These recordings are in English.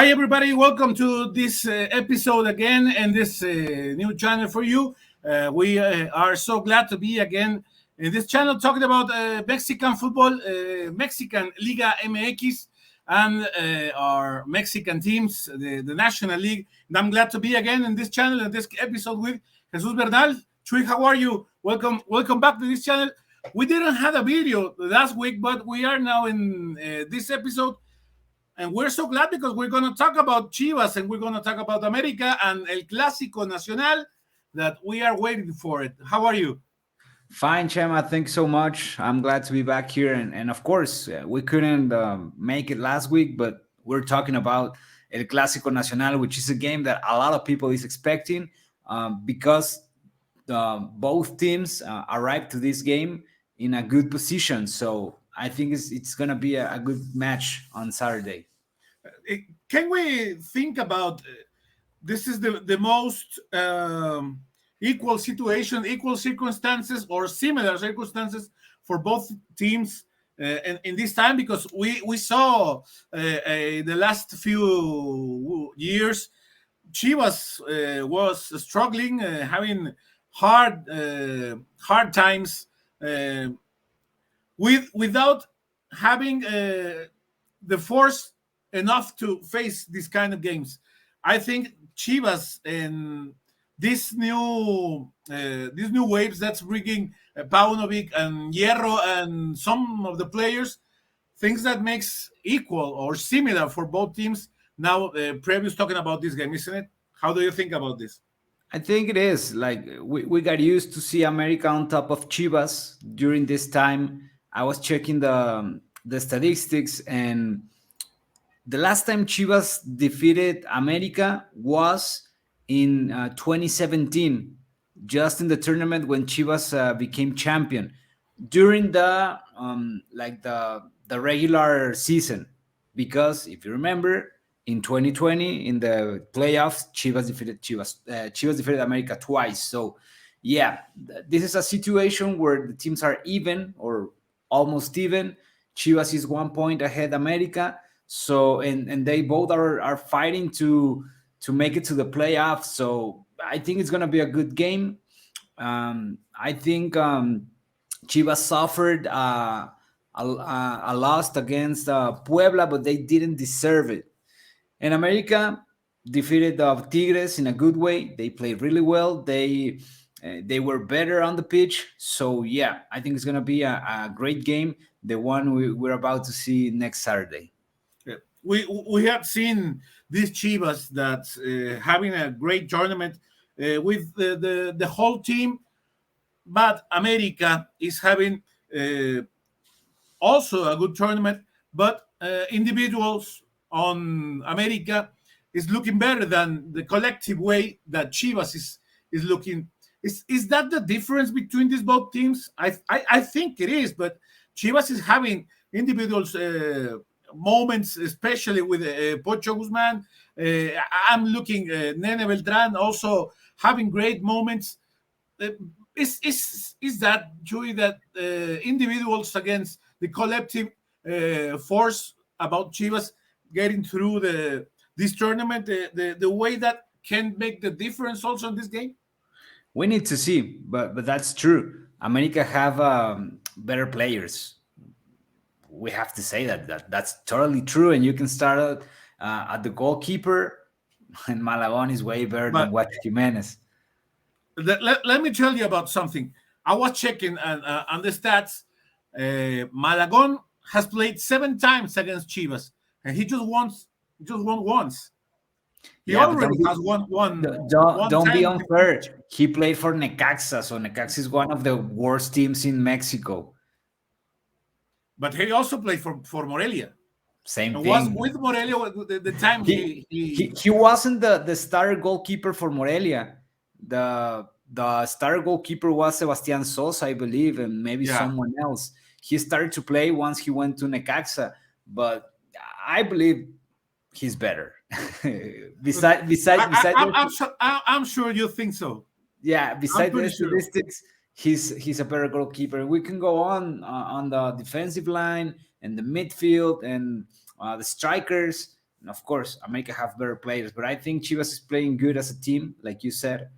Hi, everybody. Welcome to this episode again and this new channel for you. We are so glad to be again in this channel talking about Mexican football, Mexican Liga MX, and our Mexican teams, the National League. And I'm glad to be again in this channel and this episode with Jesus Bernal. Chuy, how are you? Welcome back to this channel. We didn't have a video last week, but we are now in this episode. And we're so glad because we're going to talk about Chivas and we're going to talk about America and El Clásico Nacional that we are waiting for it. How are you? Fine, Chema. Thanks so much. I'm glad to be back here. And of course, we couldn't make it last week, but we're talking about El Clásico Nacional, which is a game that a lot of people is expecting because both teams arrived to this game in a good position. So I think it's going to be a good match on Saturday. Can we think about this is the most equal situation, equal circumstances, or similar circumstances for both teams in this time? Because we saw the last few years, Chivas was struggling, having hard times without having the force enough to face these kind of games. I think Chivas and these new waves that's bringing Paunovic and Hierro and some of the players, things that makes equal or similar for both teams. Now, previous talking about this game, isn't it? How do you think about this? I think it is like we got used to see America on top of Chivas during this time. I was checking the statistics, and the last time Chivas defeated America was in 2017, just in the tournament when Chivas became champion during the regular season. Because if you remember, in 2020 in the playoffs, Chivas defeated America twice. So yeah, this is a situation where the teams are even or almost even. Chivas is 1 point ahead America. So and they both are fighting to make it to the playoffs. So I think it's gonna be a good game. I think Chivas suffered a loss against Puebla, but they didn't deserve it. And America defeated the Tigres in a good way. They played really well. They were better on the pitch. So yeah, I think it's gonna be a great game. The one we're about to see next Saturday. Yeah. We have seen these Chivas that's having a great tournament with the whole team, but America is having uh, also a good tournament, but individuals on America is looking better than the collective way that Chivas is looking. Is that the difference between these both teams? I think it is, but Chivas is having individuals moments, especially with Pocho Guzman. I'm looking Nene Beltran also having great moments. Uh, is that Joey that individuals against the collective force about Chivas getting through this tournament, the way that can make the difference also in this game? We need to see, but that's true. America have better players. We have to say that's totally true. And you can start at the goalkeeper, and Malagon is way better than But Guacho Jimenez. let me tell you about something. I was checking on the stats. Malagon has played 7 times against Chivas, and he just won once. He Yeah, but already has won one don't be time. unfair. He played for Necaxa, so Necaxa is one of the worst teams in Mexico. But he also played for Morelia. Same And was thing. with Morelia the time He wasn't the star goalkeeper for Morelia. The star goalkeeper was Sebastian Sosa, I believe, and maybe yeah. someone else. He started to play once he went to Necaxa, but I believe he's better. Beside I'm sure you think so. yeah, I'm beside pretty the sure. statistics, he's a better goalkeeper. We can go on the defensive line and the midfield and the strikers. of course, America have better players, but I think Chivas is playing good as a team, like you said,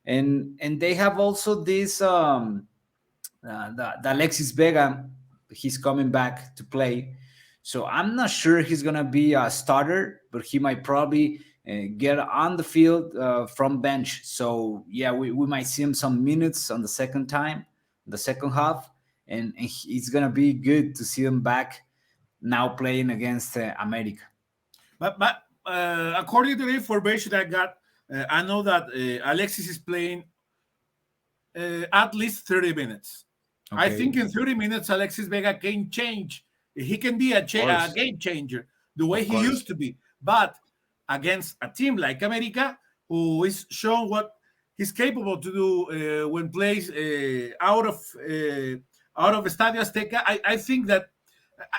and they have also this the Alexis Vega. He's coming back to play, so I'm not sure he's gonna be a starter, but he might probably get on the field from bench. So yeah, we might see him some minutes on the second time, the second half, and it's gonna be good to see him back now playing against America. But according to the information I got, I know that Alexis is playing at least 30 minutes. I Okay, think in 30 minutes, Alexis Vega can change. He can be of a course, game changer the way of he used course. to be. But against a team like America, who is shown what he's capable to do when plays out of Estadio Azteca, I think that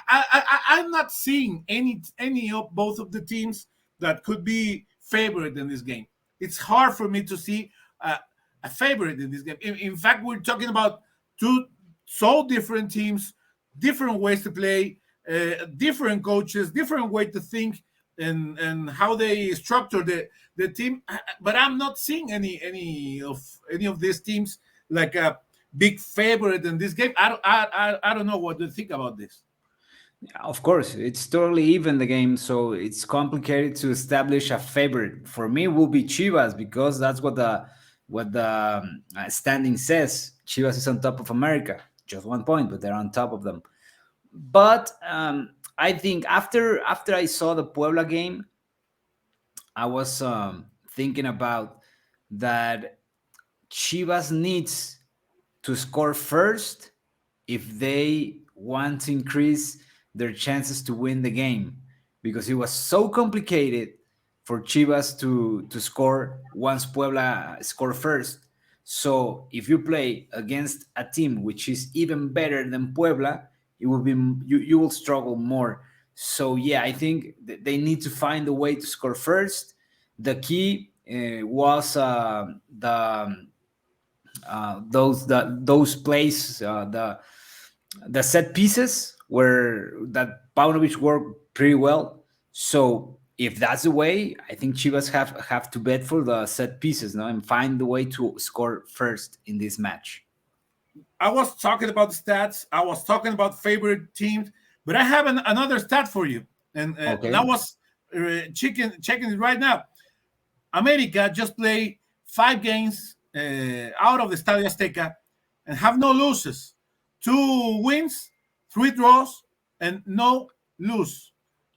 I'm not seeing any of both of the teams that could be favored in this game. It's hard for me to see uh, a favorite in this game. In fact, we're talking about two so different teams, different ways to play, different coaches, different way to think, and how they structure the team. But I'm not seeing any of these teams like a big favorite in this game. I don't know what to think about this. Of course, it's totally even the game, so it's complicated to establish a favorite. For me, will be Chivas because that's what the standing says. Chivas is on top of America, just 1 point, but they're on top of them. But I think after I saw the Puebla game, I was thinking about that Chivas needs to score first if they want to increase their chances to win the game, because it was so complicated for Chivas to score once Puebla score first. So if you play against a team which is even better than Puebla, it will be you will struggle more. So yeah, I think they need to find a way to score first. The key was those plays, the set pieces where that Paunovic worked pretty well. So if that's the way, I think Chivas have to bet for the set pieces now and find the way to score first in this match. I was talking about the stats. I was talking about favorite teams, but I have another stat for you, and I Okay. was checking it right now. America just played 5 games out of the Estadio Azteca and have no losses, 2 wins, 3 draws, and no lose.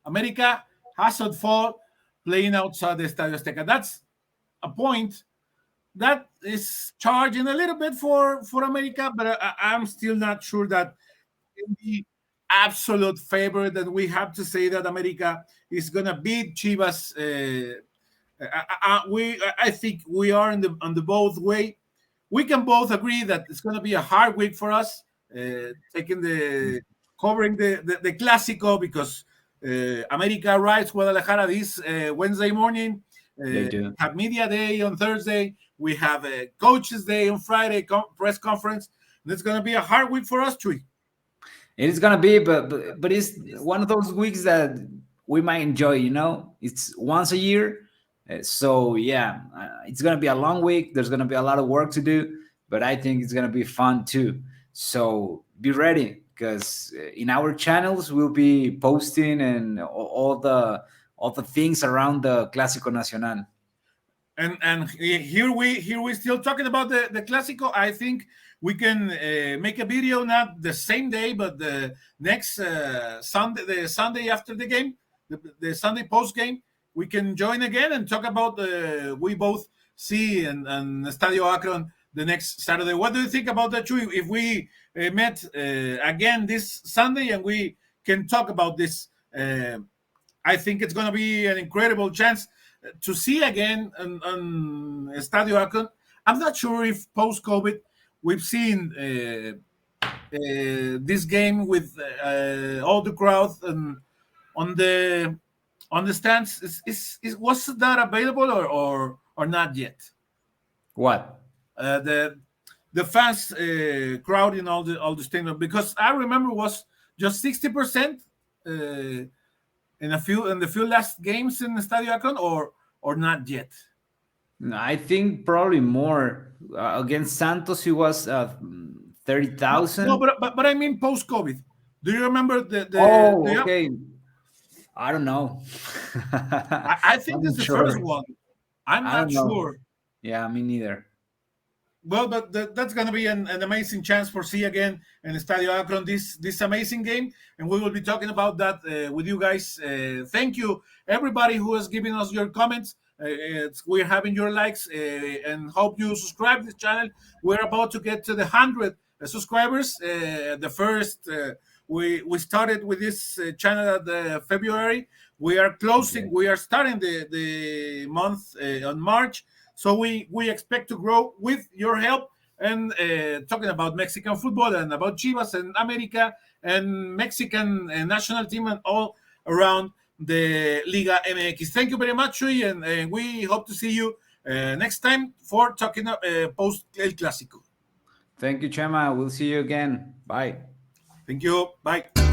America hasn't fought playing outside the Estadio Azteca. That's a point that is charging a little bit for America, but I'm still not sure that in the absolute favorite that we have to say that America is gonna beat Chivas. I think we are in the on the both way. We can both agree that it's gonna be a hard week for us, taking the covering the Clásico because America arrives Guadalajara this Wednesday morning. They do. Have media day on Thursday. We have a coaches day on Friday, press conference. And it's going to be a hard week for us, Chuy. It is gonna be, but it's one of those weeks that we might enjoy. It's once a year, so yeah, it's gonna be a long week. There's gonna be a lot of work to do, but I think it's gonna be fun too. So be ready because in our channels we'll be posting and all the things around the Clásico Nacional. And here we still talking about the Clásico. I think we can make a video not the same day, but the next Sunday, the Sunday after the game, the Sunday post game. We can join again and talk about we both see and Estadio Akron the next Saturday. What do you think about that, Chuy? If we met again this Sunday and we can talk about this, I think it's going to be an incredible chance to see again on Estadio Akron. I'm not sure if post COVID we've seen this game with all the crowd and on the on the stands. Was that available or not yet? What? The fans crowd in all the stadium because I remember was just 60% in the few last games in the Estadio Akron, or not yet? I think probably more. Against Santos, it was No, 30,000. but I mean post COVID. Do you remember the Oh, do you, okay. I don't know. I think I'm this is not the first sure. one. I'm I not don't know. sure. Yeah, me neither. Well, but that's going to be an amazing chance for see again in Estadio Akron this amazing game, and we will be talking about that with you guys. Thank you, everybody who has given us your comments. We're having your likes, and hope you subscribe to this channel. We're about to get to the 100 subscribers. The first we started with this channel at February. We are closing. Okay. We are starting the month on March. So we expect to grow with your help, and talking about Mexican football and about Chivas and America and Mexican national team and all around the Liga MX. Thank you very much, Chuy, and we hope to see you next time for talking post El Clásico. Thank you, Chema. We'll see you again. Bye. Thank you. Bye.